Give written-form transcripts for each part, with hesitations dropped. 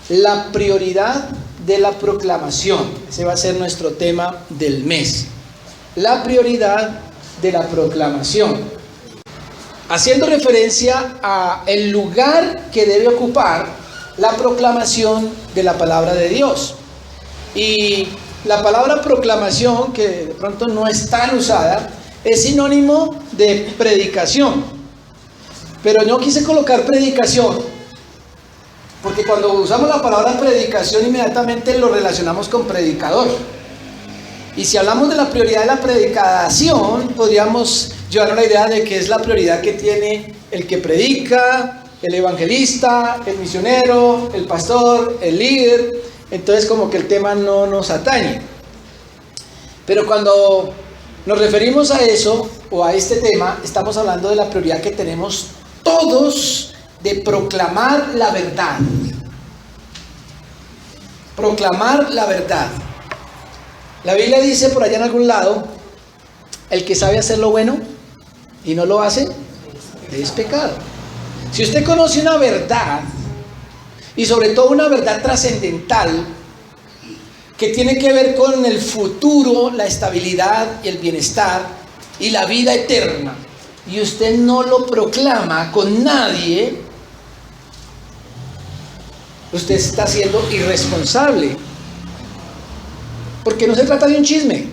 La prioridad de la proclamación. Ese va a ser nuestro tema del mes. La prioridad de la proclamación. Haciendo referencia a el lugar que debe ocupar la proclamación de la palabra de Dios. Y la palabra proclamación, que de pronto no es tan usada, es sinónimo de predicación. Pero yo quise colocar predicación, porque cuando usamos la palabra predicación inmediatamente lo relacionamos con predicador. Y si hablamos de la prioridad de la predicación, podríamos llevar a la idea de que es la prioridad que tiene el que predica, el evangelista, el misionero, el pastor, el líder. Entonces como que el tema no nos atañe. Pero cuando nos referimos a eso o a este tema, estamos hablando de la prioridad que tenemos todos de proclamar la verdad. Proclamar la verdad. La Biblia dice por allá en algún lado, el que sabe hacer lo bueno y no lo hace, es pecado. Si usted conoce una verdad, y sobre todo una verdad trascendental, que tiene que ver con el futuro, la estabilidad y el bienestar y la vida eterna, y usted no lo proclama con nadie, usted está siendo irresponsable. Porque no se trata de un chisme.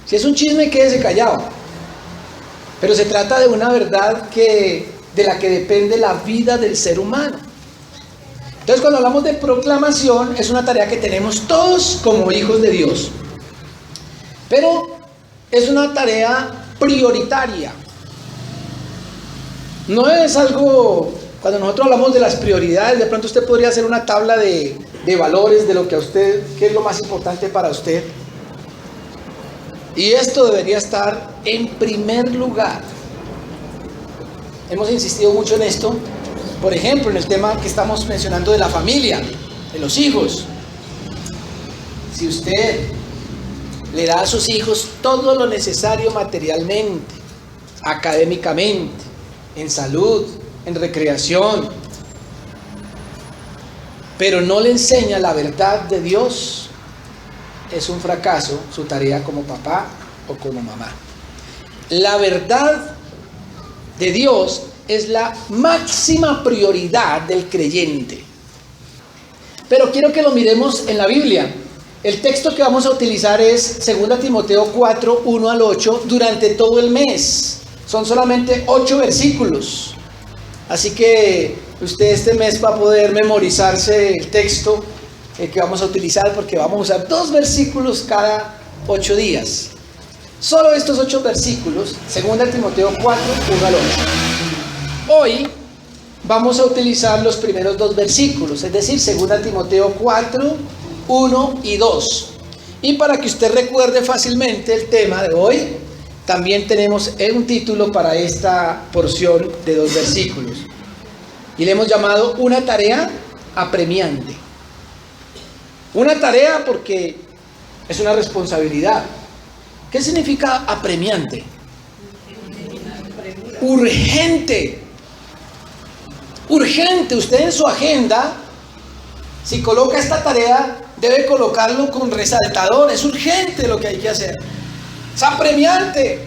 Si es un chisme, quédese callado. Pero se trata de una verdad de la que depende la vida del ser humano. Entonces, cuando hablamos de proclamación, es una tarea que tenemos todos como hijos de Dios. Pero es una tarea prioritaria. No es algo... Cuando nosotros hablamos de las prioridades, de pronto usted podría hacer una tabla de valores de lo que a usted, qué es lo más importante para usted. Y esto debería estar en primer lugar. Hemos insistido mucho en esto. Por ejemplo, en el tema que estamos mencionando de la familia, de los hijos. Si usted le da a sus hijos todo lo necesario materialmente, académicamente, en salud, en recreación, pero no le enseña la verdad de Dios, es un fracaso su tarea como papá o como mamá. La verdad de Dios es la máxima prioridad del creyente. Pero quiero que lo miremos en la Biblia. El texto que vamos a utilizar es 2 Timoteo 4, 1 al 8, durante todo el mes. Son solamente 8 versículos. Así que usted este mes va a poder memorizarse el texto que vamos a utilizar, porque vamos a usar 2 versículos cada 8 días. Solo estos 8 versículos, 2 Timoteo 4, 1 al 8. Hoy vamos a utilizar los primeros 2 versículos, es decir, 2 Timoteo 4, 1 y 2. Y para que usted recuerde fácilmente el tema de hoy, también tenemos un título para esta porción de 2 versículos. Y le hemos llamado una tarea apremiante. Una tarea porque es una responsabilidad. ¿Qué significa apremiante? Urgente. Urgente. Usted en su agenda, si coloca esta tarea, debe colocarlo con resaltador. Es urgente lo que hay que hacer. Es apremiante.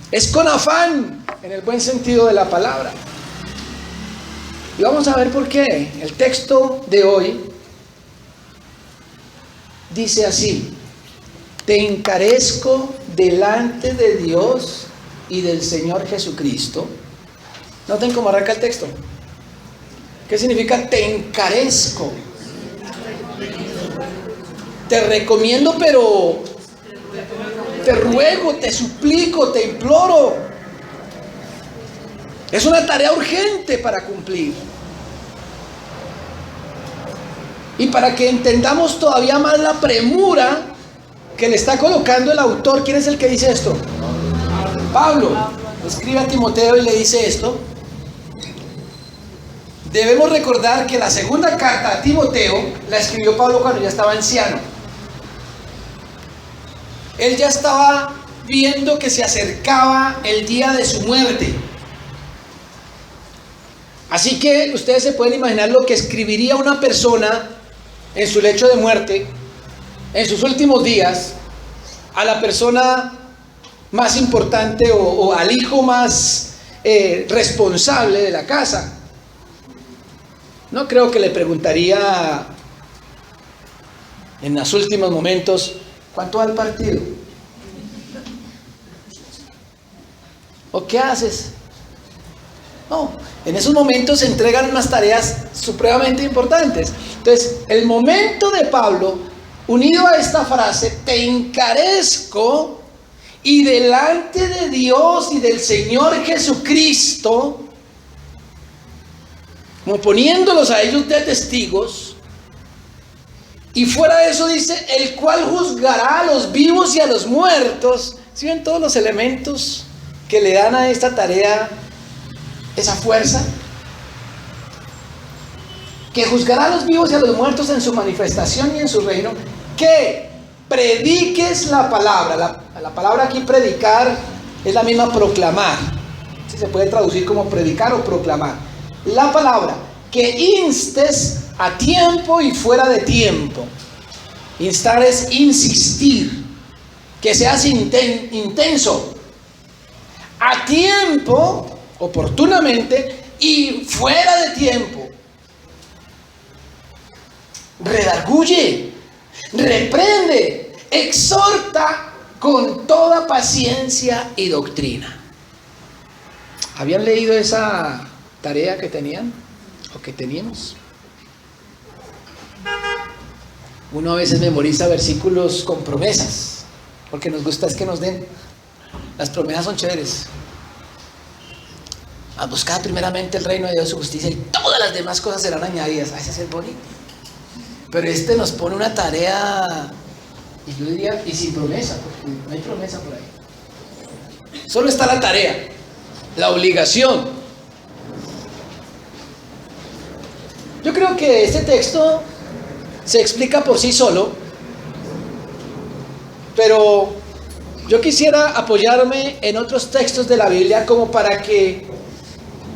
Es con afán, en el buen sentido de la palabra. Y vamos a ver por qué. El texto de hoy dice así: te encarezco delante de Dios y del Señor Jesucristo. Noten cómo arranca el texto. ¿Qué significa te encarezco? Te recomiendo, pero te ruego, te suplico, te imploro. Es una tarea urgente para cumplir. Y para que entendamos todavía más la premura que le está colocando el autor. ¿Quién es el que dice esto? Pablo. Escribe a Timoteo y le dice esto. Debemos recordar que la segunda carta a Timoteo la escribió Pablo cuando ya estaba anciano. Él ya estaba viendo que se acercaba el día de su muerte. Así que ustedes se pueden imaginar lo que escribiría una persona en su lecho de muerte, en sus últimos días, a la persona más importante o al hijo más responsable de la casa. No creo que le preguntaría en los últimos momentos, ¿cuánto va el partido? ¿O qué haces? No, en esos momentos se entregan unas tareas supremamente importantes. Entonces, el momento de Pablo, unido a esta frase, te encarezco y delante de Dios y del Señor Jesucristo, como poniéndolos a ellos de testigos, y fuera de eso dice, el cual juzgará a los vivos y a los muertos. ¿Sí ven todos los elementos que le dan a esta tarea esa fuerza? Que juzgará a los vivos y a los muertos en su manifestación y en su reino. Que prediques la palabra. La palabra aquí predicar es la misma proclamar. ¿Sí? Se puede traducir como predicar o proclamar. La palabra. Que instes a tiempo y fuera de tiempo. Instar es insistir. Que seas intenso. A tiempo, oportunamente, y fuera de tiempo. Redarguye, reprende, exhorta con toda paciencia y doctrina. ¿Habían leído esa tarea que tenían o que teníamos? Uno a veces memoriza versículos con promesas, porque nos gusta es que nos den. Las promesas son chéveres. A buscar primeramente el reino de Dios, su justicia, y todas las demás cosas serán añadidas. Ese es bonito. Pero nos pone una tarea, y yo diría, y sin promesa, porque no hay promesa por ahí. Solo está la tarea, la obligación. Yo creo que este texto se explica por sí solo, pero yo quisiera apoyarme en otros textos de la Biblia como para que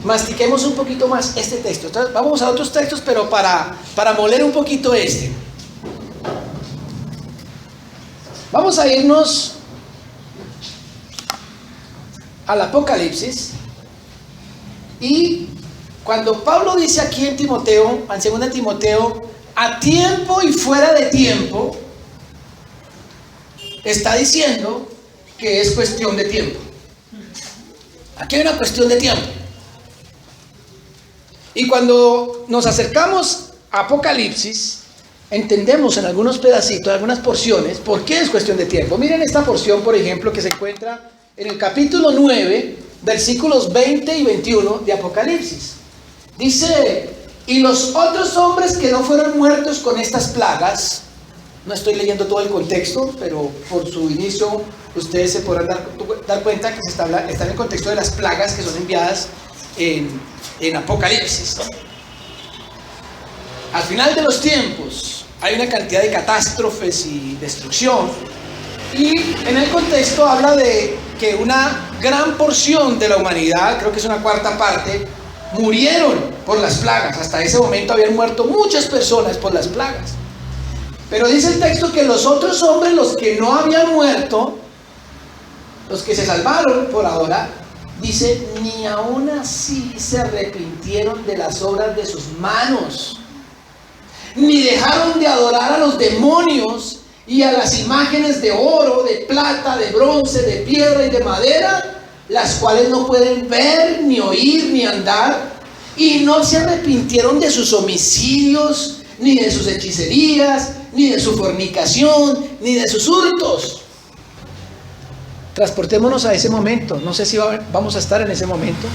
mastiquemos un poquito más este texto. Entonces, vamos a otros textos, pero para moler un poquito este. Vamos a irnos al Apocalipsis. Y cuando Pablo dice aquí en Timoteo, en 2 Timoteo, a tiempo y fuera de tiempo, está diciendo que es cuestión de tiempo. Aquí hay una cuestión de tiempo. Y cuando nos acercamos a Apocalipsis, entendemos en algunos pedacitos, algunas porciones, por qué es cuestión de tiempo. Miren esta porción, por ejemplo, que se encuentra en el capítulo 9, versículos 20 y 21 de Apocalipsis. Dice, y los otros hombres que no fueron muertos con estas plagas, no estoy leyendo todo el contexto, pero por su inicio ustedes se podrán dar cuenta que está en el contexto de las plagas que son enviadas en Apocalipsis. Al final de los tiempos hay una cantidad de catástrofes y destrucción, y en el contexto habla de que una gran porción de la humanidad, creo que es una cuarta parte, murieron por las plagas. Hasta ese momento habían muerto muchas personas por las plagas, pero dice el texto que los otros hombres, los que no habían muerto, los que se salvaron por ahora, dice, ni aún así se arrepintieron de las obras de sus manos, ni dejaron de adorar a los demonios y a las imágenes de oro, de plata, de bronce, de piedra y de madera, las cuales no pueden ver, ni oír, ni andar, y no se arrepintieron de sus homicidios, ni de sus hechicerías, ni de su fornicación, ni de sus hurtos. Transportémonos a ese momento. No sé si vamos a estar en ese momento.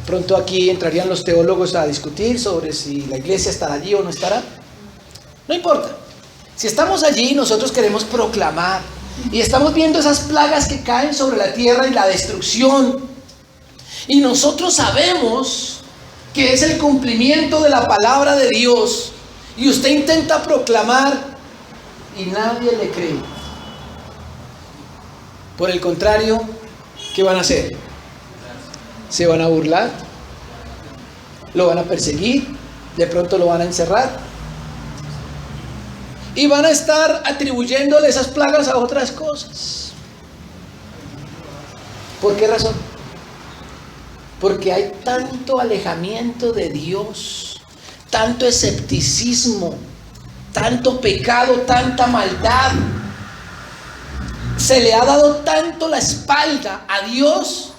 Pronto aquí entrarían los teólogos a discutir sobre si la iglesia estará allí o no estará. No importa. Si estamos allí, nosotros queremos proclamar. Y estamos viendo esas plagas que caen sobre la tierra y la destrucción. Y nosotros sabemos que es el cumplimiento de la palabra de Dios. Y usted intenta proclamar y nadie le cree. Por el contrario, ¿qué van a hacer? Se van a burlar, lo van a perseguir, de pronto lo van a encerrar y van a estar atribuyéndole esas plagas a otras cosas. ¿Por qué razón? Porque hay tanto alejamiento de Dios, tanto escepticismo, tanto pecado, tanta maldad. Se le ha dado tanto la espalda a Dios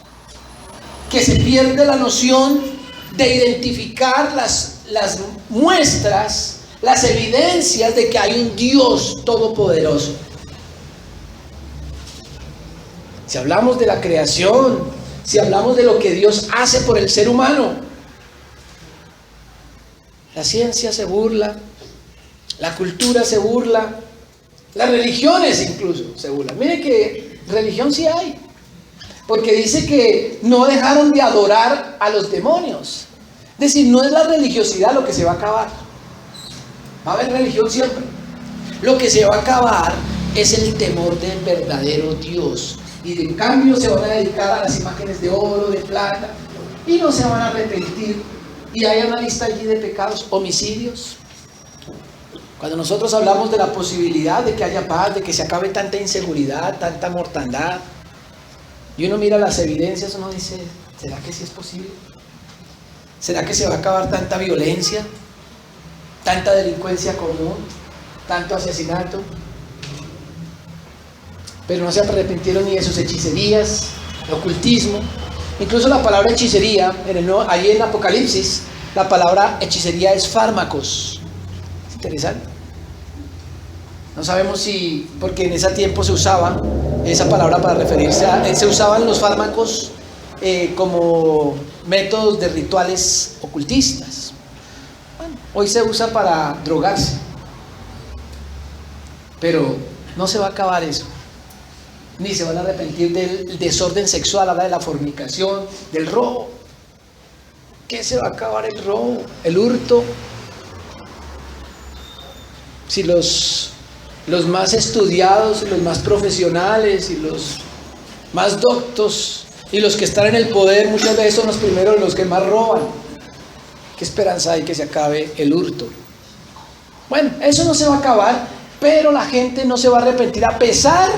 que se pierde la noción de identificar las muestras, las evidencias de que hay un Dios todopoderoso. Si hablamos de la creación, si hablamos de lo que Dios hace por el ser humano, la ciencia se burla, la cultura se burla, las religiones incluso se burlan. Mire que religión sí hay, porque dice que no dejaron de adorar a los demonios. Es decir, no es la religiosidad lo que se va a acabar. Va a haber religión siempre. Lo que se va a acabar es el temor del verdadero Dios. Y en cambio se van a dedicar a las imágenes de oro, de plata, y no se van a arrepentir. Y hay una lista allí de pecados, homicidios. Cuando nosotros hablamos de la posibilidad de que haya paz, de que se acabe tanta inseguridad, tanta mortandad, y uno mira las evidencias, uno dice, ¿será que sí es posible? ¿Será que se va a acabar tanta violencia, tanta delincuencia común, tanto asesinato? Pero no se arrepintieron ni de sus hechicerías, ocultismo. Incluso la palabra hechicería, ahí en Apocalipsis, la palabra hechicería es fármacos. Es interesante. No sabemos si, porque en ese tiempo se usaba esa palabra para referirse a, se usaban los fármacos como métodos de rituales ocultistas. Bueno, hoy se usa para drogarse. Pero no se va a acabar eso. Ni se van a arrepentir del desorden sexual, habla de la fornicación, del robo. ¿Qué se va a acabar? El robo, el hurto. Si los más estudiados, los más profesionales y los más doctos y los que están en el poder muchas veces son los primeros, los que más roban. ¿Qué esperanza hay que se acabe el hurto? Bueno, eso no se va a acabar, pero la gente no se va a arrepentir a pesar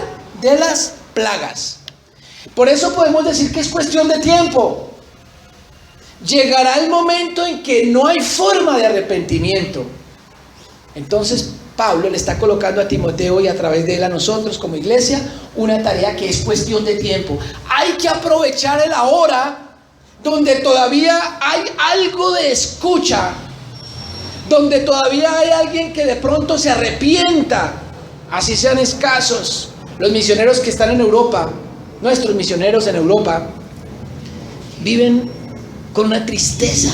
de las plagas. Por eso podemos decir que es cuestión de tiempo. Llegará el momento en que no hay forma de arrepentimiento. Entonces Pablo le está colocando a Timoteo y a través de él a nosotros como iglesia una tarea que es cuestión de tiempo. Hay que aprovechar el ahora donde todavía hay algo de escucha, donde todavía hay alguien que de pronto se arrepienta, así sean escasos. Los misioneros que están en Europa, nuestros misioneros en Europa, viven con una tristeza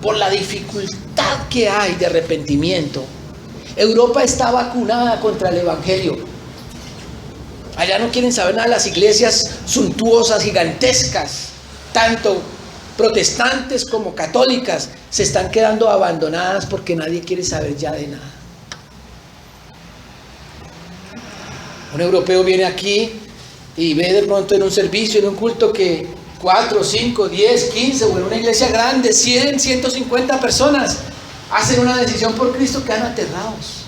por la dificultad que hay de arrepentimiento. Europa está vacunada contra el evangelio. Allá no quieren saber nada de las iglesias suntuosas, gigantescas. Tanto protestantes como católicas se están quedando abandonadas porque nadie quiere saber ya de nada. Un europeo viene aquí y ve de pronto en un servicio, en un culto que 4, 5, 10, 15 o en una iglesia grande, 100, 150 personas hacen una decisión por Cristo, quedan aterrados.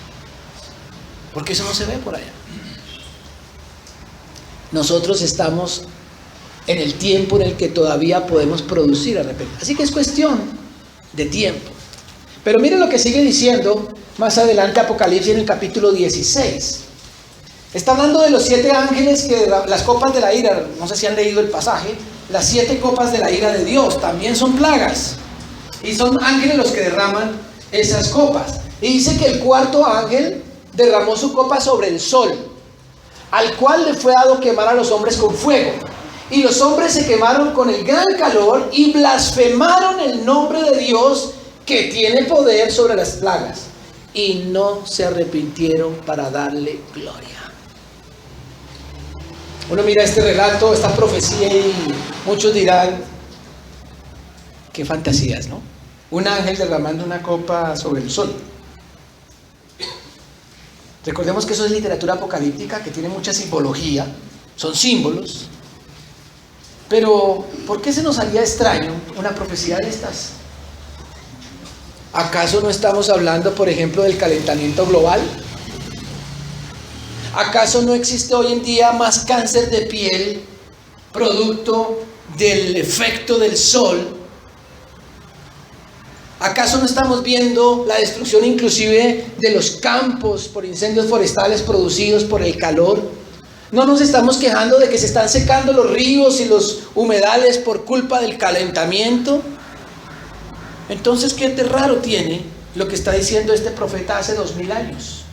Porque eso no se ve por allá. Nosotros estamos en el tiempo en el que todavía podemos producir arrepentimiento. Así que es cuestión de tiempo. Pero miren lo que sigue diciendo más adelante Apocalipsis en el capítulo 16. Está hablando de los 7 ángeles, las copas de la ira. No sé si han leído el pasaje. Las 7 copas de la ira de Dios también son plagas. Y son ángeles los que derraman esas copas. Y dice que el cuarto ángel derramó su copa sobre el sol, al cual le fue dado quemar a los hombres con fuego. Y los hombres se quemaron con el gran calor y blasfemaron el nombre de Dios que tiene poder sobre las plagas. Y no se arrepintieron para darle gloria. Uno mira este relato, esta profecía y muchos dirán, qué fantasías, ¿no? Un ángel derramando una copa sobre el sol. Recordemos que eso es literatura apocalíptica que tiene mucha simbología, son símbolos. Pero, ¿por qué se nos haría extraño una profecía de estas? ¿Acaso no estamos hablando, por ejemplo, del calentamiento global? ¿Acaso no existe hoy en día más cáncer de piel producto del efecto del sol? ¿Acaso no estamos viendo la destrucción inclusive de los campos por incendios forestales producidos por el calor? ¿No nos estamos quejando de que se están secando los ríos y los humedales por culpa del calentamiento? Entonces, ¿qué de raro tiene lo que está diciendo este profeta hace 2000 años?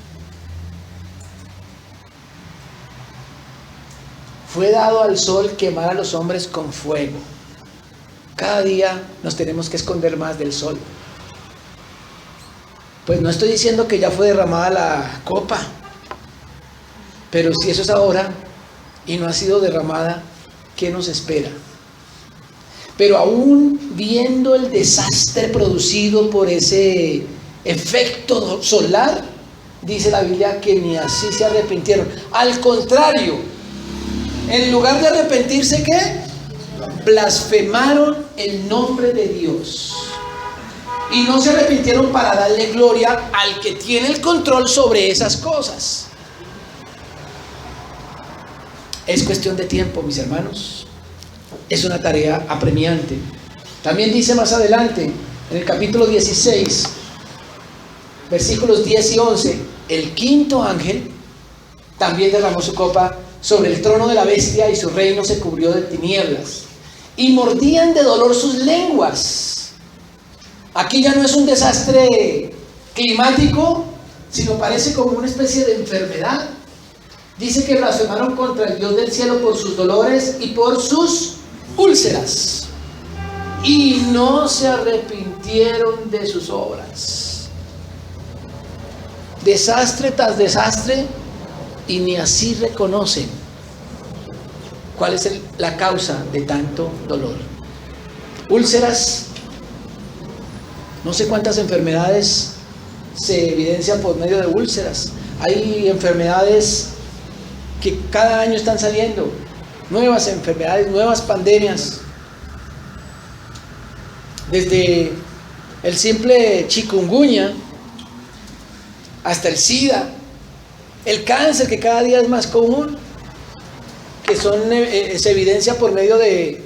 Fue dado al sol quemar a los hombres con fuego. Cada día nos tenemos que esconder más del sol. Pues no estoy diciendo que ya fue derramada la copa, pero si eso es ahora y no ha sido derramada, ¿qué nos espera? Pero aún viendo el desastre producido por ese efecto solar, dice la Biblia que ni así se arrepintieron. Al contrario, en lugar de arrepentirse, ¿qué? Blasfemaron el nombre de Dios. Y no se arrepintieron para darle gloria al que tiene el control sobre esas cosas. Es cuestión de tiempo, mis hermanos. Es una tarea apremiante. También dice más adelante, en el capítulo 16, versículos 10 y 11, el quinto ángel también derramó su copa sobre el trono de la bestia y su reino se cubrió de tinieblas. Y mordían de dolor sus lenguas. Aquí ya no es un desastre climático, sino parece como una especie de enfermedad. Dice que blasfemaron contra el Dios del cielo por sus dolores y por sus úlceras. Y no se arrepintieron de sus obras. Desastre tras desastre, y ni así reconocen cuál es la causa de tanto dolor. Úlceras. No sé cuántas enfermedades se evidencian por medio de úlceras. Hay enfermedades que cada año están saliendo, nuevas enfermedades, nuevas pandemias. Desde el simple chikungunya hasta el SIDA, el cáncer que cada día es más común, que se evidencia por medio de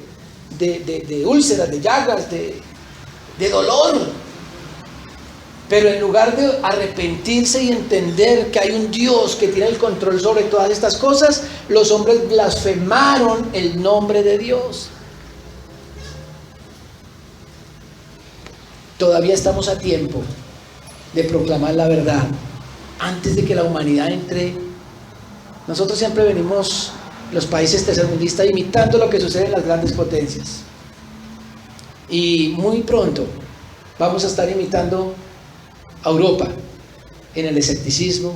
úlceras, de llagas, de dolor. Pero en lugar de arrepentirse y entender que hay un Dios que tiene el control sobre todas estas cosas, los hombres blasfemaron el nombre de Dios. Todavía estamos a tiempo de proclamar la verdad antes de que la humanidad entre. Nosotros siempre venimos, los países tercermundistas, imitando lo que sucede en las grandes potencias. Y muy pronto vamos a estar imitando a Europa en el escepticismo,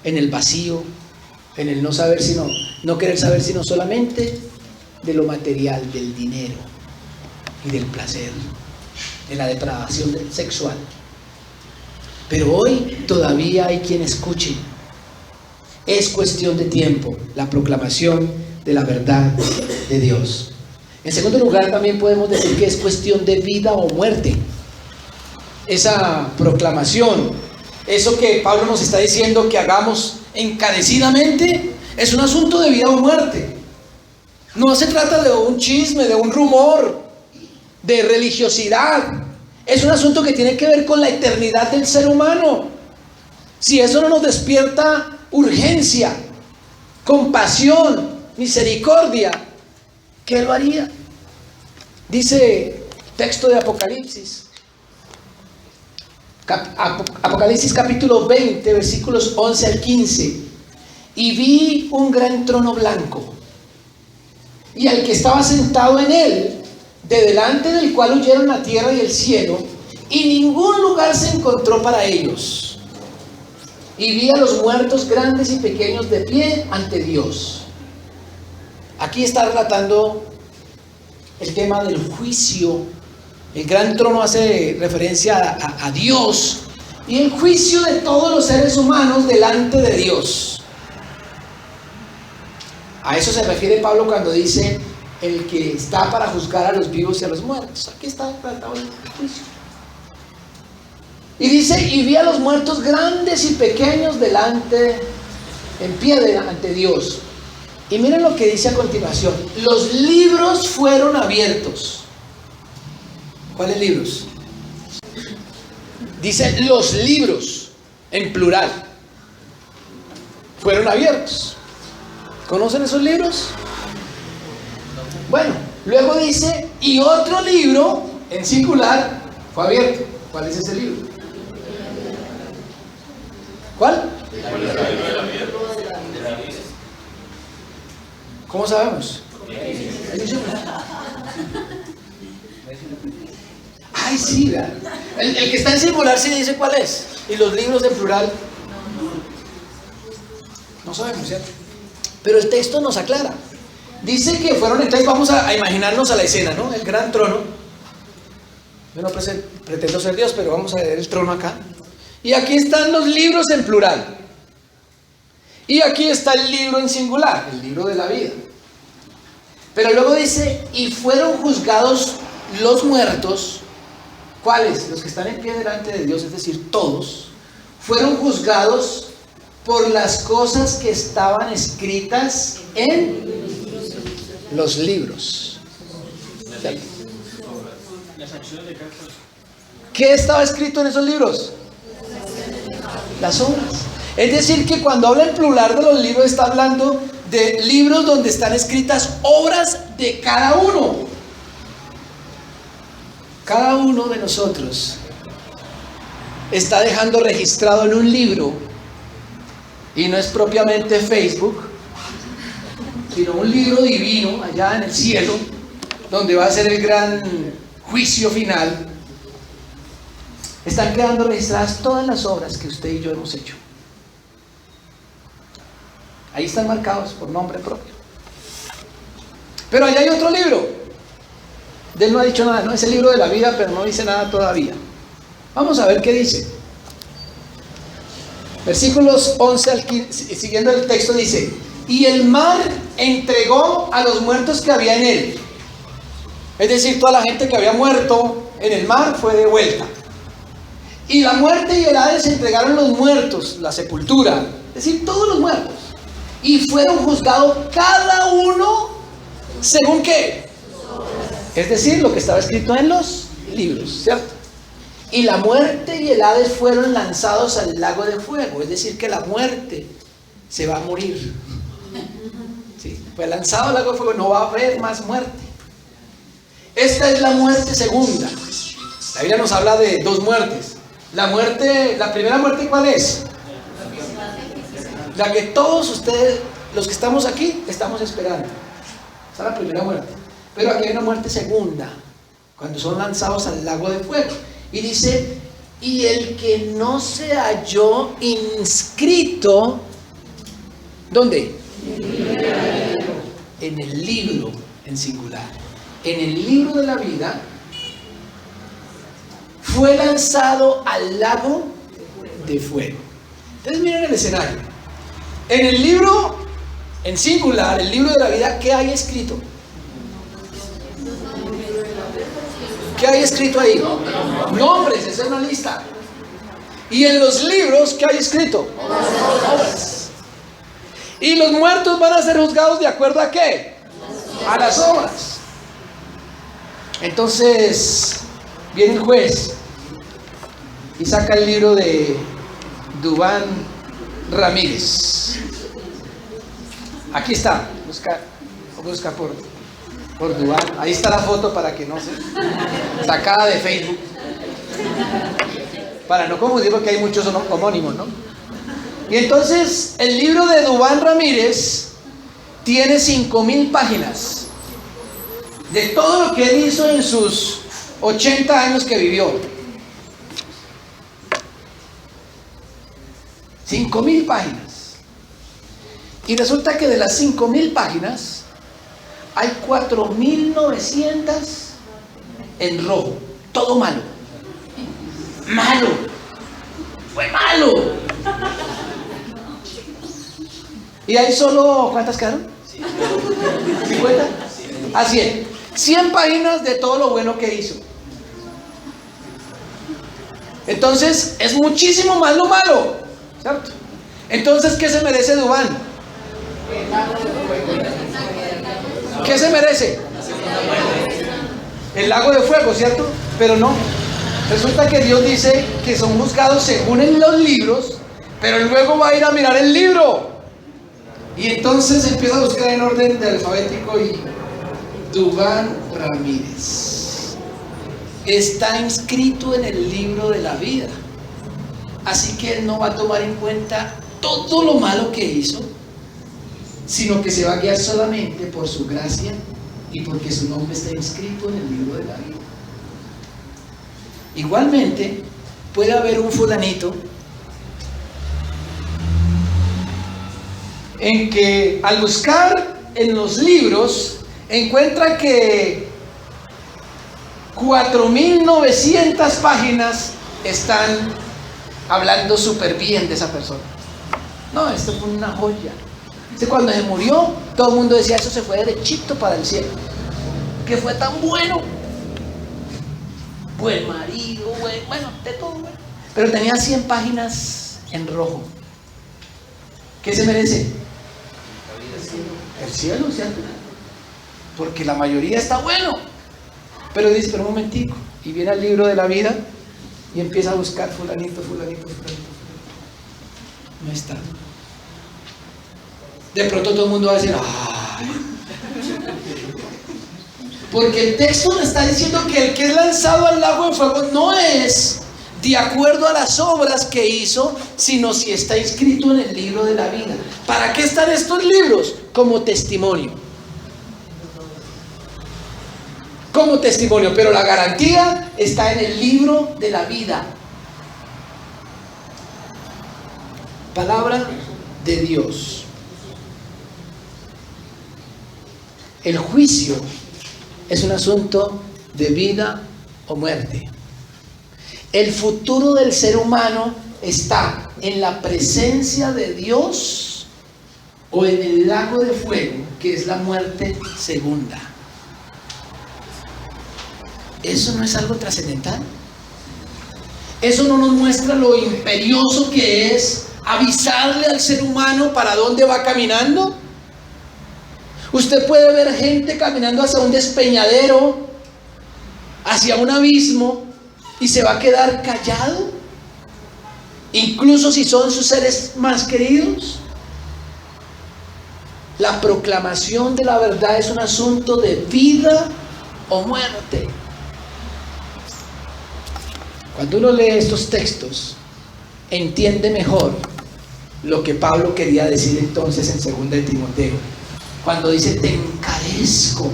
en el vacío, en el no saber sino, no querer saber sino solamente de lo material, del dinero y del placer, de la depravación sexual. Pero hoy todavía hay quien escuche. Es cuestión de tiempo la proclamación de la verdad de Dios. En segundo lugar, también podemos decir que es cuestión de vida o muerte. Esa proclamación, eso que Pablo nos está diciendo que hagamos encarecidamente, es un asunto de vida o muerte. No se trata de un chisme, de un rumor, de religiosidad. Es un asunto que tiene que ver con la eternidad del ser humano. Si eso no nos despierta urgencia, compasión, misericordia, ¿qué lo haría? Dice texto de Apocalipsis. Apocalipsis capítulo 20, versículos 11 al 15. Y vi un gran trono blanco, y al que estaba sentado en él, de delante del cual huyeron la tierra y el cielo, y ningún lugar se encontró para ellos. Y vi a los muertos grandes y pequeños de pie ante Dios. Aquí está relatando el tema del juicio. El gran trono hace referencia a Dios y el juicio de todos los seres humanos delante de Dios. A eso se refiere Pablo cuando dice: el que está para juzgar a los vivos y a los muertos. Aquí está tratado el juicio. Y dice, y vi a los muertos grandes y pequeños en pie ante Dios. Y miren lo que dice a continuación. Los libros fueron abiertos. ¿Cuáles libros? Dice los libros, en plural, fueron abiertos. ¿Conocen esos libros? Bueno, luego dice, y otro libro, en singular, fue abierto. ¿Cuál es ese libro? ¿Cuál? ¿Cómo sabemos? Ay, sí, ¿verdad? El que está en singular sí dice cuál es. Y los libros en plural no sabemos, ¿cierto? Pero el texto nos aclara. Dice que fueron, entonces vamos a imaginarnos a la escena, ¿no? El gran trono. Yo no pretendo ser Dios, pero vamos a ver el trono acá. Y aquí están los libros en plural. Y aquí está el libro en singular, el libro de la vida. Pero luego dice, y fueron juzgados los muertos. ¿Cuáles? Los que están en pie delante de Dios, es decir, todos, fueron juzgados por las cosas que estaban escritas en los libros. ¿Qué estaba escrito en esos libros? Las obras. Es decir, que cuando habla en plural de los libros, está hablando de libros donde están escritas obras de cada uno. Cada uno de nosotros está dejando registrado en un libro, y no es propiamente Facebook, sino un libro divino allá en el cielo, donde va a ser el gran juicio final. Están quedando registradas todas las obras que usted y yo hemos hecho. Ahí están marcados por nombre propio. Pero allá hay otro libro. De él no ha dicho nada, ¿no? Es el libro de la vida, pero no dice nada todavía. Vamos a ver qué dice. Versículos 11 al 15, siguiendo el texto, dice: y el mar entregó a los muertos que había en él. Es decir, toda la gente que había muerto en el mar fue devuelta. Y la muerte y el Hades entregaron los muertos, la sepultura, es decir, todos los muertos. Y fueron juzgados cada uno según qué. Es decir, lo que estaba escrito en los libros, ¿cierto? Y la muerte y el Hades fueron lanzados al lago de fuego. Es decir, que la muerte se va a morir. ¿Sí? Fue lanzado al lago de fuego, no va a haber más muerte. Esta es la muerte segunda. La Biblia nos habla de dos muertes. La primera muerte, ¿cuál es? La que todos ustedes, los que estamos aquí, estamos esperando. Esa es la primera muerte. Pero aquí hay una muerte segunda, cuando son lanzados al lago de fuego. Y dice, y el que no se halló inscrito, ¿dónde? En el libro, en singular. En el libro de la vida, fue lanzado al lago de fuego. Entonces miren el escenario. En el libro, en singular, el libro de la vida, ¿qué hay escrito? ¿Qué hay escrito ahí? Nombres, esa es una lista. Y en los libros, ¿qué hay escrito? Obras. Y los muertos van a ser juzgados de acuerdo a qué? A las obras. Entonces, viene el juez y saca el libro de Duván Ramírez. Aquí está. Busca por Duván. Ahí está la foto para que no se... sacada de Facebook. Para no confundir, porque hay muchos homónimos, ¿no? Y entonces, el libro de Duván Ramírez tiene 5,000 páginas. De todo lo que él hizo en sus 80 años que vivió. 5,000 páginas. Y resulta que de las 5,000 páginas hay 4,900 en rojo. Todo malo. Malo. Fue malo. ¿Y hay solo cuántas quedaron? 50. a 100. 100 páginas de todo lo bueno que hizo. Entonces es muchísimo más lo malo, ¿cierto? Entonces, ¿qué se merece Duván? ¿Qué se merece? El lago de fuego, ¿cierto? Pero no. Resulta que Dios dice que son juzgados según en los libros, pero luego va a ir a mirar el libro. Y entonces empieza a buscar en orden del alfabético y Duván Ramírez está inscrito en el libro de la vida. Así que él no va a tomar en cuenta todo lo malo que hizo, sino que se va a guiar solamente por su gracia y porque su nombre está inscrito en el libro de la vida. Igualmente, puede haber un fulanito en que al buscar en los libros encuentra que 4.900 páginas están hablando súper bien de esa persona. No, esto fue una joya. Cuando se murió, todo el mundo decía, eso se fue derechito para el cielo, que fue tan bueno, buen marido, bueno, de todo bueno. Pero tenía 100 páginas en rojo. ¿Qué se merece? El cielo, ¿cierto? Porque la mayoría está bueno. Pero dice, pero un momentico, y viene al libro de la vida y empieza a buscar fulanito. No está. De pronto todo el mundo va a decir, ¡ay! Porque el texto nos está diciendo que el que es lanzado al lago de fuego no es de acuerdo a las obras que hizo, sino si está inscrito en el libro de la vida. ¿Para qué están estos libros? Como testimonio. Como testimonio, pero la garantía está en el libro de la vida. Palabra de Dios. El juicio es un asunto de vida o muerte. El futuro del ser humano está en la presencia de Dios o en el lago de fuego, que es la muerte segunda. ¿Eso no es algo trascendental? ¿Eso no nos muestra lo imperioso que es avisarle al ser humano para dónde va caminando? Usted puede ver gente caminando hacia un despeñadero, hacia un abismo, y se va a quedar callado, incluso si son sus seres más queridos. La proclamación de la verdad es un asunto de vida o muerte. Cuando uno lee estos textos, entiende mejor lo que Pablo quería decir entonces en 2 de Timoteo. Cuando dice, te encarezco,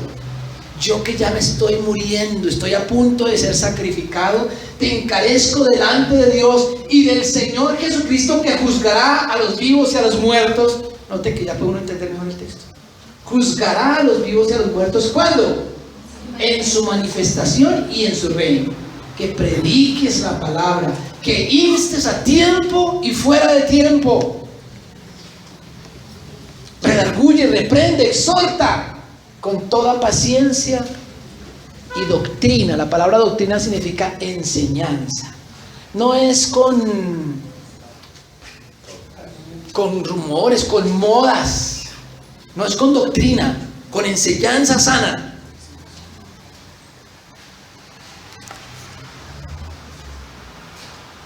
yo que ya me estoy muriendo, estoy a punto de ser sacrificado, te encarezco delante de Dios y del Señor Jesucristo, que juzgará a los vivos y a los muertos. Note que ya puede uno entender mejor el texto. Juzgará a los vivos y a los muertos, ¿cuándo? En su manifestación y en su reino. Que prediques la palabra, que instes a tiempo y fuera de tiempo. Redarguye, reprende, exhorta con toda paciencia y doctrina. La palabra doctrina significa enseñanza. No es con rumores, con modas. No es con doctrina, con enseñanza sana.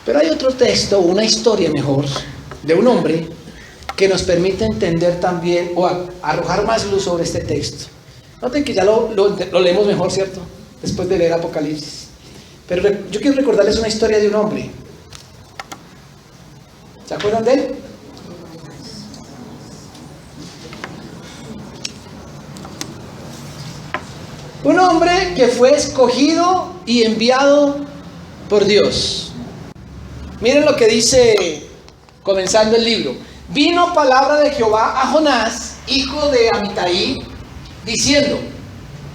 Pero hay otro texto, una historia mejor, de un hombre que nos permite entender también o arrojar más luz sobre este texto. Noten que ya lo leemos mejor, ¿cierto? Después de leer Apocalipsis. Pero yo quiero recordarles una historia de un hombre. ¿Se acuerdan de él? Un hombre que fue escogido y enviado por Dios. Miren lo que dice, comenzando el libro. Vino palabra de Jehová a Jonás, hijo de Amitai, diciendo: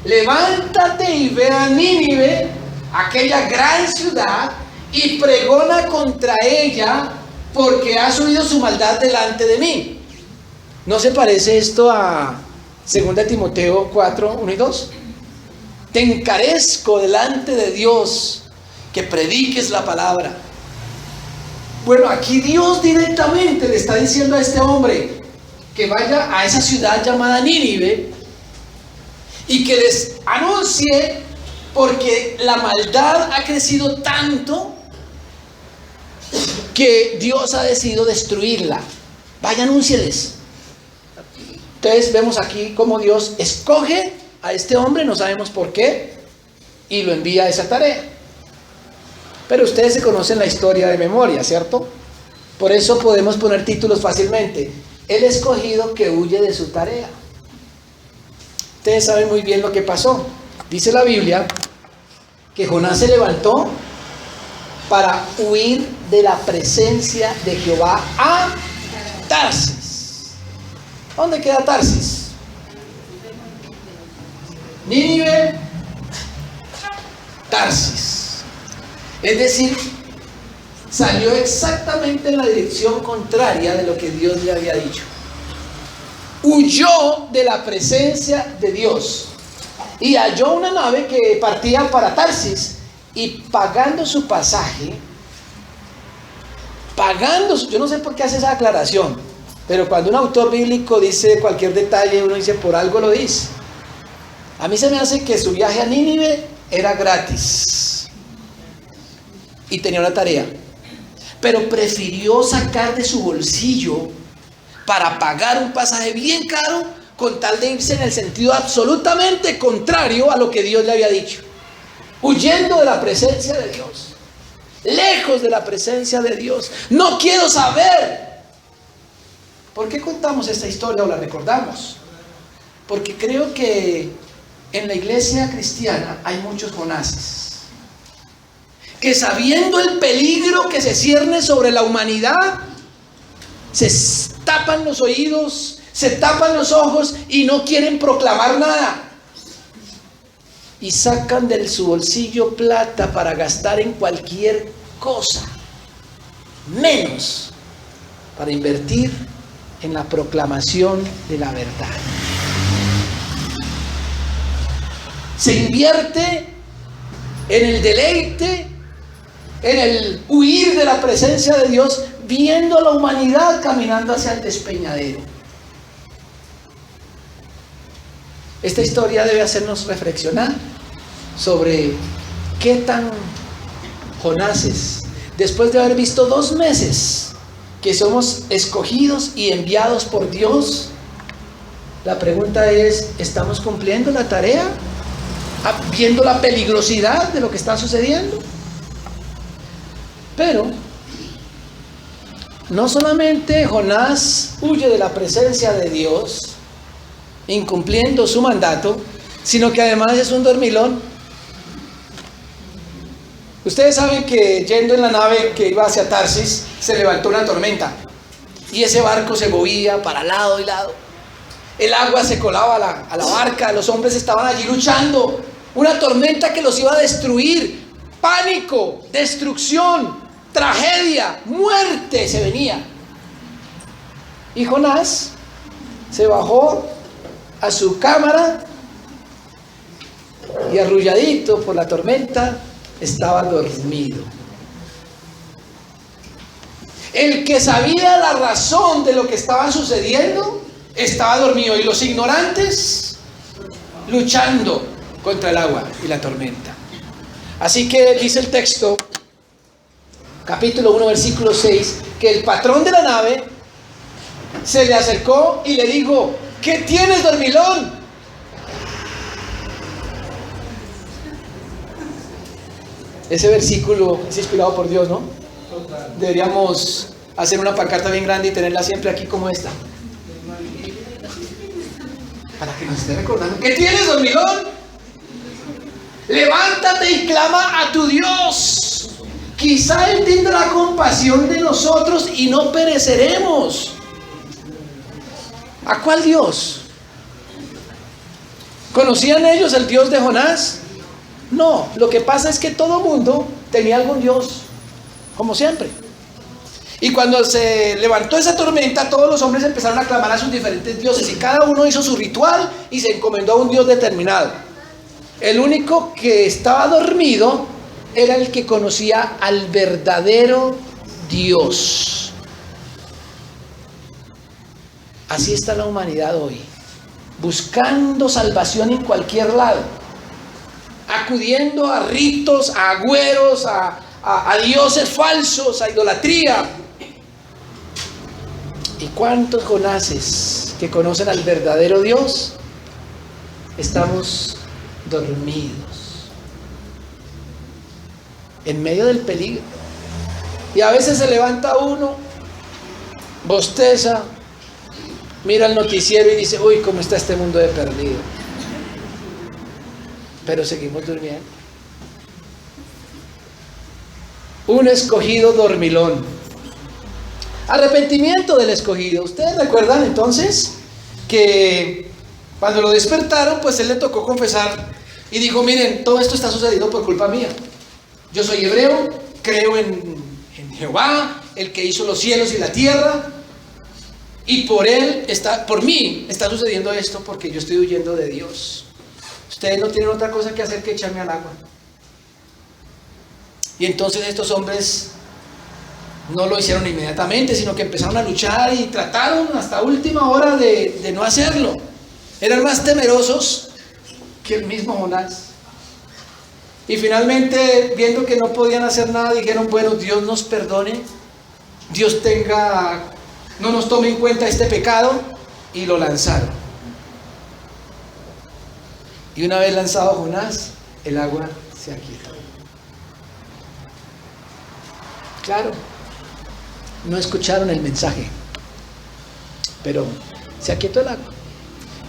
levántate y ve a Nínive, aquella gran ciudad, y pregona contra ella, porque ha subido su maldad delante de mí. ¿No se parece esto a Segunda de Timoteo 4, 1 y 2. Te encarezco delante de Dios que prediques la palabra. Bueno, aquí Dios directamente le está diciendo a este hombre que vaya a esa ciudad llamada Nínive y que les anuncie, porque la maldad ha crecido tanto que Dios ha decidido destruirla. Vaya, anúncieles. Entonces vemos aquí cómo Dios escoge a este hombre, no sabemos por qué, y lo envía a esa tarea. Pero ustedes se conocen la historia de memoria, ¿cierto? Por eso podemos poner títulos fácilmente. El escogido que huye de su tarea. Ustedes saben muy bien lo que pasó. Dice la Biblia que Jonás se levantó para huir de la presencia de Jehová a Tarsis. ¿Dónde queda Tarsis? Nínive, Tarsis. Es decir, salió exactamente en la dirección contraria de lo que Dios le había dicho. Huyó de la presencia de Dios y halló una nave que partía para Tarsis, y pagando su pasaje, yo no sé por qué hace esa aclaración, pero cuando un autor bíblico dice cualquier detalle, uno dice por algo lo dice. A mí se me hace que su viaje a Nínive era gratis y tenía una tarea, pero prefirió sacar de su bolsillo para pagar un pasaje bien caro con tal de irse en el sentido absolutamente contrario a lo que Dios le había dicho, huyendo de la presencia de Dios, lejos de la presencia de Dios. No quiero saber. ¿Por qué contamos esta historia o la recordamos? Porque creo que en la iglesia cristiana hay muchos Jonases que, sabiendo el peligro que se cierne sobre la humanidad, se tapan los oídos, se tapan los ojos y no quieren proclamar nada. Y sacan de su bolsillo plata para gastar en cualquier cosa, menos para invertir en la proclamación de la verdad. Se invierte en el deleite, en el huir de la presencia de Dios, viendo a la humanidad caminando hacia el despeñadero. Esta historia debe hacernos reflexionar sobre qué tan Jonases, después de haber visto 2 meses que somos escogidos y enviados por Dios, la pregunta es: ¿estamos cumpliendo la tarea? ¿Viendo la peligrosidad de lo que está sucediendo? Pero no solamente Jonás huye de la presencia de Dios, incumpliendo su mandato, sino que además es un dormilón. Ustedes saben que yendo en la nave que iba hacia Tarsis, se levantó una tormenta y ese barco se movía para lado y lado. El agua se colaba a la barca, los hombres estaban allí luchando. Una tormenta que los iba a destruir. Pánico, destrucción, tragedia, muerte se venía. Y Jonás se bajó a su cámara y, arrulladito por la tormenta, estaba dormido. El que sabía la razón de lo que estaba sucediendo estaba dormido, y los ignorantes luchando contra el agua y la tormenta. Así que dice el texto, capítulo 1, versículo 6, que el patrón de la nave se le acercó y le dijo: ¿qué tienes, dormilón? Ese versículo es inspirado por Dios, ¿no? Deberíamos hacer una pancarta bien grande y tenerla siempre aquí como esta, para que nos esté recordando. ¿Qué tienes, dormilón? Levántate y clama a tu Dios. Quizá Él tendrá compasión de nosotros y no pereceremos. ¿A cuál Dios? ¿Conocían ellos el Dios de Jonás? No, lo que pasa es que todo mundo tenía algún Dios, como siempre. Y cuando se levantó esa tormenta, todos los hombres empezaron a clamar a sus diferentes dioses y cada uno hizo su ritual y se encomendó a un dios determinado. El único que estaba dormido era el que conocía al verdadero Dios. Así está la humanidad hoy, buscando salvación en cualquier lado, acudiendo a ritos, a agüeros, a dioses falsos, a idolatría. ¿Y cuántos Jonases que conocen al verdadero Dios estamos dormidos en medio del peligro? Y a veces se levanta uno, bosteza, mira el noticiero y dice: uy, cómo está este mundo de perdido. Pero seguimos durmiendo. Un escogido dormilón. Arrepentimiento del escogido. ¿Ustedes recuerdan entonces que cuando lo despertaron, pues él le tocó confesar y dijo: miren, todo esto está sucediendo por culpa mía. Yo soy hebreo, creo en Jehová, el que hizo los cielos y la tierra, y por mí está sucediendo esto, porque yo estoy huyendo de Dios. Ustedes no tienen otra cosa que hacer que echarme al agua. Y entonces estos hombres no lo hicieron inmediatamente, sino que empezaron a luchar y trataron hasta última hora de no hacerlo. Eran más temerosos que el mismo Jonás. Y finalmente, viendo que no podían hacer nada, dijeron: bueno, Dios nos perdone, Dios no nos tome en cuenta este pecado, y lo lanzaron. Y una vez lanzado Jonás, el agua se aquietó. Claro, no escucharon el mensaje, pero se aquietó el agua.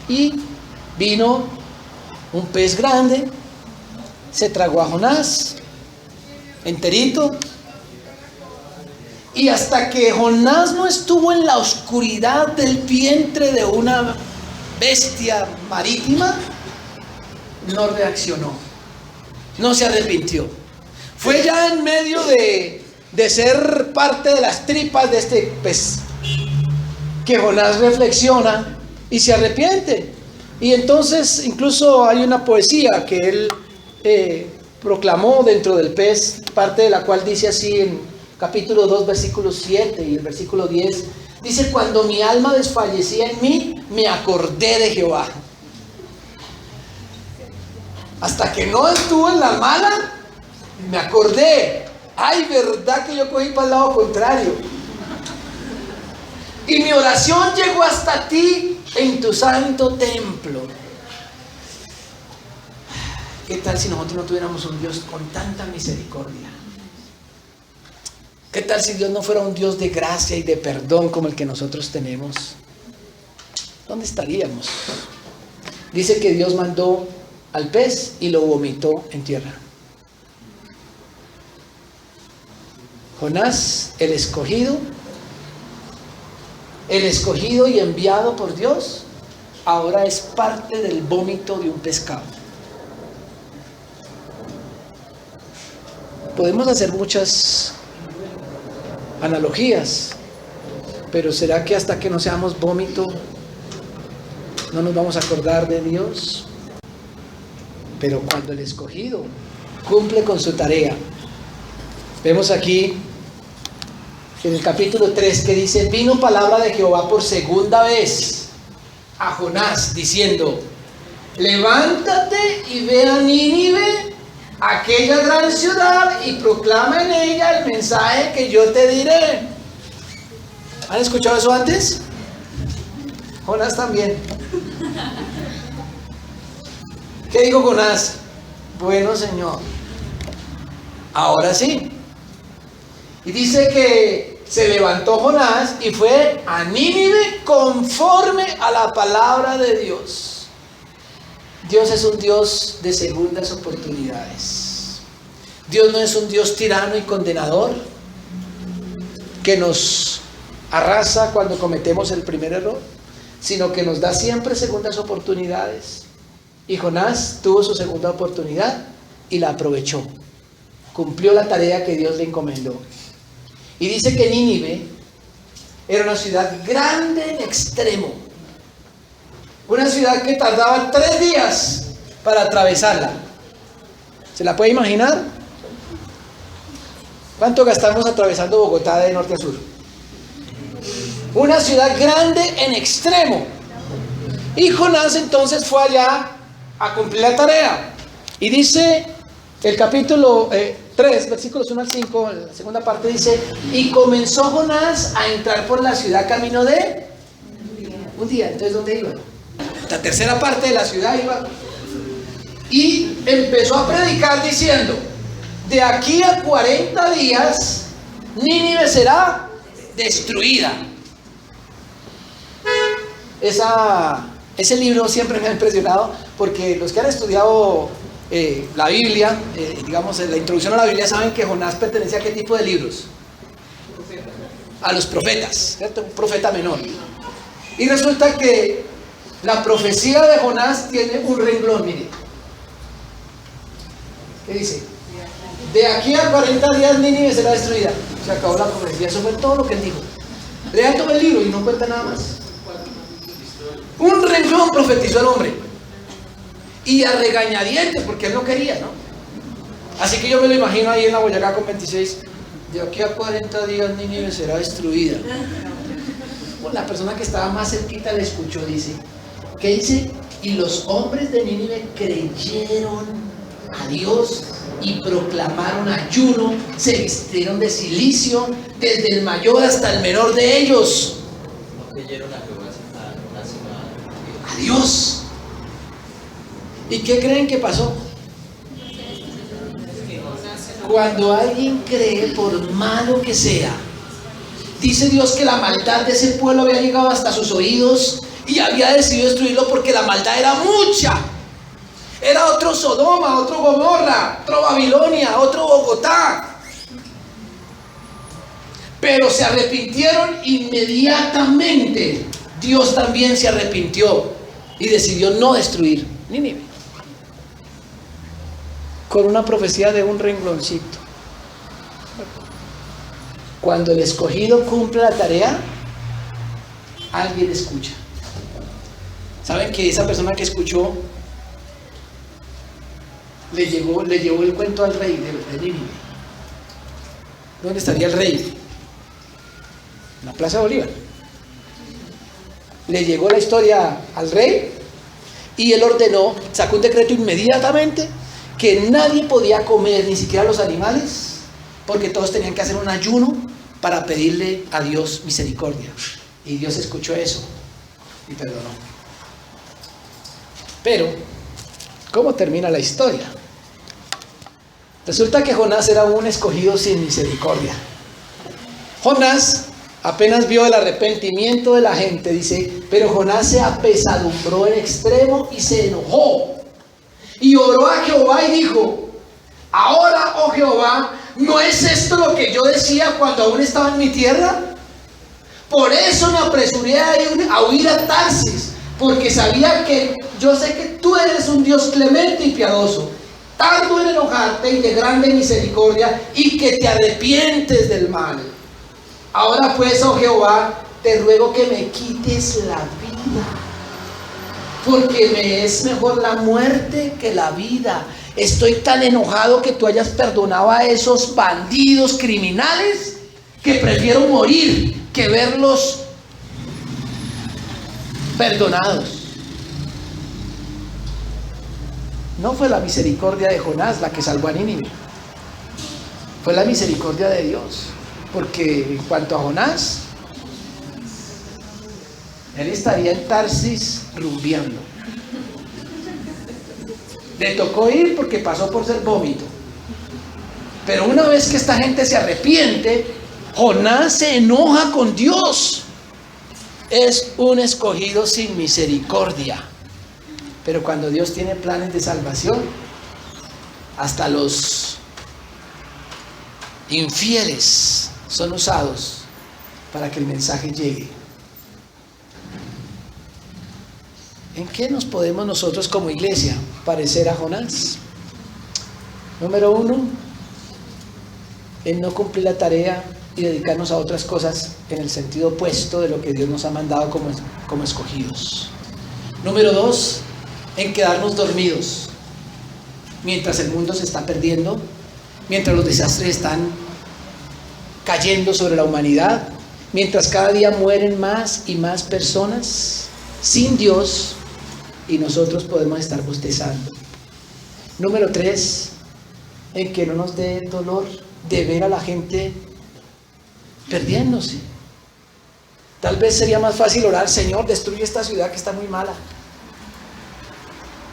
Y vino un pez grande, se tragó a Jonás enterito. Y hasta que Jonás no estuvo en la oscuridad del vientre de una bestia marítima, no reaccionó, no se arrepintió. Fue ya en medio de ser parte de las tripas de este pez que Jonás reflexiona y se arrepiente. Y entonces incluso hay una poesía que él proclamó dentro del pez, parte de la cual dice así en capítulo 2, versículo 7 y el versículo 10, dice: cuando mi alma desfallecía en mí, me acordé de Jehová. Hasta que no estuvo en la mala, me acordé. Ay, verdad que yo cogí para el lado contrario. Y mi oración llegó hasta ti en tu santo templo. ¿Qué tal si nosotros no tuviéramos un Dios con tanta misericordia? ¿Qué tal si Dios no fuera un Dios de gracia y de perdón como el que nosotros tenemos? ¿Dónde estaríamos? Dice que Dios mandó al pez y lo vomitó en tierra. Jonás, el escogido y enviado por Dios, ahora es parte del vómito de un pescado. Podemos hacer muchas analogías, pero ¿será que hasta que no seamos vómito no nos vamos a acordar de Dios? Pero cuando el escogido cumple con su tarea, vemos aquí en el capítulo 3 que dice: vino palabra de Jehová por segunda vez a Jonás diciendo: levántate y ve a Nínive, aquella gran ciudad, y proclama en ella el mensaje que yo te diré. ¿Han escuchado eso antes? Jonás también. ¿Qué dijo Jonás? Bueno, Señor, ahora sí. Y dice que se levantó Jonás y fue a Nínive conforme a la palabra de Dios. Dios es un Dios de segundas oportunidades. Dios no es un Dios tirano y condenador que nos arrasa cuando cometemos el primer error, sino que nos da siempre segundas oportunidades. Y Jonás tuvo su segunda oportunidad y la aprovechó. Cumplió la tarea que Dios le encomendó. Y dice que Nínive era una ciudad grande en extremo. Una ciudad que tardaba 3 días para atravesarla. ¿Se la puede imaginar? ¿Cuánto gastamos atravesando Bogotá de norte a sur? Una ciudad grande en extremo. Y Jonás entonces fue allá a cumplir la tarea. Y dice el capítulo 3, versículos 1 al 5, la segunda parte dice: y comenzó Jonás a entrar por la ciudad camino de un día. Entonces, ¿dónde iba? La tercera parte de la ciudad iba. Y empezó a predicar diciendo: de aquí a 40 días Nínive será destruida. Ese libro siempre me ha impresionado, porque los que han estudiado la Biblia, digamos la introducción a la Biblia, saben que Jonás pertenece a qué tipo de libros. A los profetas, ¿cierto? Un profeta menor. Y resulta que la profecía de Jonás tiene un renglón, mire. ¿Qué dice? De aquí a 40 días Nínive será destruida. Se acabó la profecía. Eso fue todo lo que él dijo. Lea todo el libro y no cuenta nada más. Un renglón profetizó el hombre. Y a regañadientes, porque él no quería, ¿no? Así que yo me lo imagino ahí en la Boyacá con 26. De aquí a 40 días Nínive será destruida. La persona que estaba más cerquita le escuchó, dice. ¿Qué dice? Y los hombres de Nínive creyeron a Dios y proclamaron ayuno, se vistieron de cilicio, desde el mayor hasta el menor de ellos. No creyeron a Jehová, a Dios. ¿Y qué creen que pasó? Cuando alguien cree, por malo que sea, dice Dios que la maldad de ese pueblo había llegado hasta sus oídos y había decidido destruirlo porque la maldad era mucha. Era otro Sodoma, otro Gomorra, otro Babilonia, otro Bogotá. Pero se arrepintieron inmediatamente. Dios también se arrepintió y decidió no destruir Nínive. Con una profecía de un rengloncito. Cuando el escogido cumple la tarea, alguien escucha. ¿Saben que esa persona que escuchó le llevó el cuento al rey de Nínive? ¿Dónde estaría el rey? En la Plaza de Bolívar. Le llegó la historia al rey y él ordenó, sacó un decreto inmediatamente que nadie podía comer, ni siquiera los animales, porque todos tenían que hacer un ayuno para pedirle a Dios misericordia. Y Dios escuchó eso y perdonó. Pero, ¿cómo termina la historia? Resulta que Jonás era un escogido sin misericordia. Jonás apenas vio el arrepentimiento de la gente, dice, pero Jonás se apesadumbró en extremo y se enojó. Y oró a Jehová y dijo: ahora, oh Jehová, ¿no es esto lo que yo decía cuando aún estaba en mi tierra? Por eso me apresuré a huir a Tarsis, porque sabía que yo sé que tú eres un Dios clemente y piadoso, tardo en enojarte y de grande misericordia, y que te arrepientes del mal. Ahora pues, oh Jehová, te ruego que me quites la vida, porque me es mejor la muerte que la vida. Estoy tan enojado que tú hayas perdonado a esos bandidos criminales que prefiero morir que verlos perdonados. No fue la misericordia de Jonás la que salvó a Nínive, fue la misericordia de Dios. Porque en cuanto a Jonás, él estaría en Tarsis rumbeando. Le tocó ir porque pasó por ser vómito. Pero una vez que esta gente se arrepiente, Jonás se enoja con Dios. Es un escogido sin misericordia. Pero cuando Dios tiene planes de salvación, hasta los infieles son usados para que el mensaje llegue. ¿En qué nos podemos nosotros como iglesia parecer a Jonás? Número 1, en no cumplir la tarea y dedicarnos a otras cosas en el sentido opuesto de lo que Dios nos ha mandado como escogidos. Número 2, en quedarnos dormidos mientras el mundo se está perdiendo, mientras los desastres están cayendo sobre la humanidad, mientras cada día mueren más y más personas sin Dios y nosotros podemos estar bostezando. Número 3, en que no nos dé dolor de ver a la gente perdiéndose. Tal vez sería más fácil orar: Señor, destruye esta ciudad que está muy mala,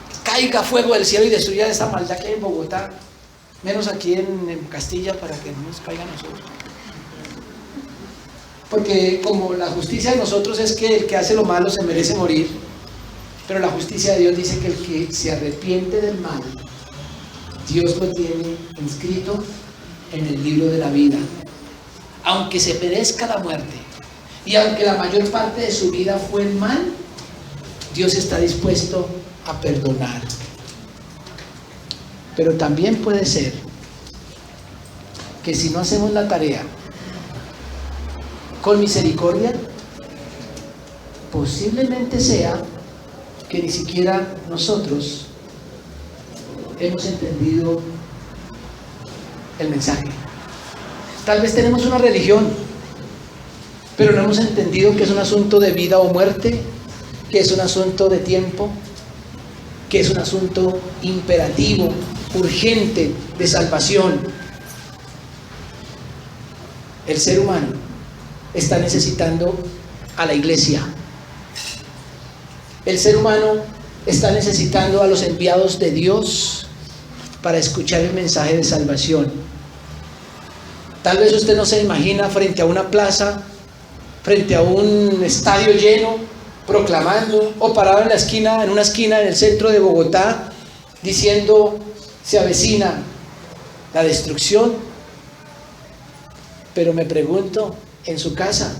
que caiga fuego del cielo y destruya esta maldad que hay en Bogotá, menos aquí en Castilla, para que no nos caiga a nosotros. Porque como la justicia de nosotros es que el que hace lo malo se merece morir, pero la justicia de Dios dice que el que se arrepiente del mal, Dios lo tiene inscrito en el libro de la vida. Aunque se perezca la muerte y aunque la mayor parte de su vida fue el mal, Dios está dispuesto a perdonar. Pero también puede ser que si no hacemos la tarea con misericordia, posiblemente sea que ni siquiera nosotros hemos entendido el mensaje. Tal vez tenemos una religión, pero no hemos entendido que es un asunto de vida o muerte, que es un asunto de tiempo, que es un asunto imperativo, urgente, de salvación. El ser humano está necesitando a la iglesia. El ser humano está necesitando a los enviados de Dios para escuchar el mensaje de salvación. Tal vez usted no se imagina frente a una plaza, frente a un estadio lleno, proclamando, o parado en una esquina en el centro de Bogotá, diciendo: se avecina la destrucción. Pero me pregunto, en su casa,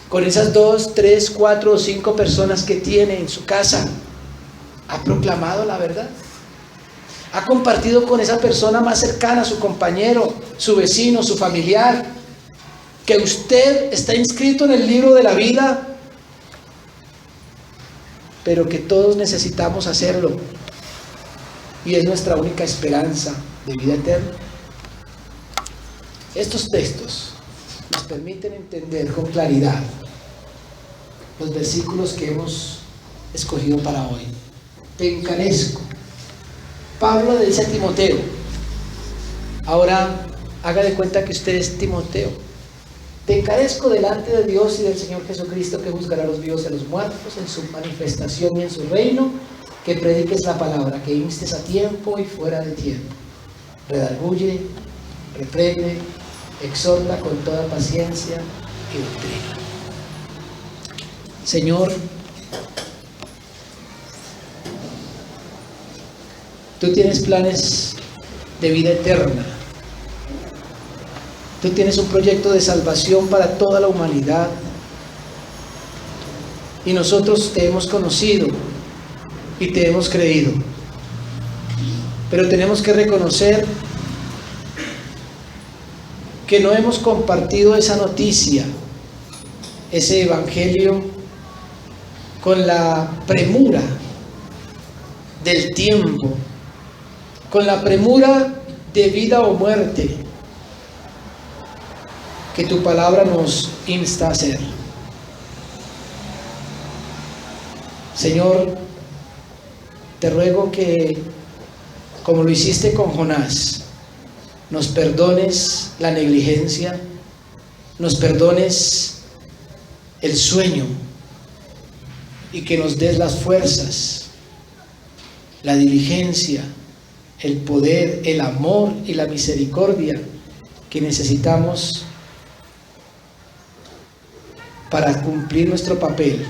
con esas 2, 3, 4 o 5 personas que tiene en su casa, ¿ha proclamado la verdad? ¿Ha compartido con esa persona más cercana, su compañero, su vecino, su familiar, que usted está inscrito en el libro de la vida, pero que todos necesitamos hacerlo y es nuestra única esperanza de vida eterna? Estos textos nos permiten entender con claridad los versículos que hemos escogido para hoy. Te encarezco. Pablo le dice a Timoteo: ahora haga de cuenta que usted es Timoteo. Te encarezco delante de Dios y del Señor Jesucristo, que juzgará a los vivos y a los muertos en su manifestación y en su reino, que prediques la palabra, que instes a tiempo y fuera de tiempo, redarguye, reprende, exhorta con toda paciencia y doctrina. Señor, tú tienes planes de vida eterna. Tú tienes un proyecto de salvación para toda la humanidad. Y nosotros te hemos conocido y te hemos creído. Pero tenemos que reconocer que no hemos compartido esa noticia, ese evangelio, con la premura del tiempo, con la premura de vida o muerte que tu palabra nos insta a hacer. Señor, te ruego que, como lo hiciste con Jonás, nos perdones la negligencia, nos perdones el sueño y que nos des las fuerzas, la diligencia, el poder, el amor y la misericordia que necesitamos para cumplir nuestro papel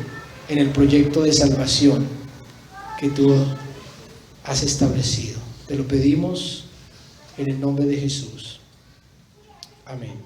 en el proyecto de salvación que tú has establecido. Te lo pedimos en el nombre de Jesús. Amén.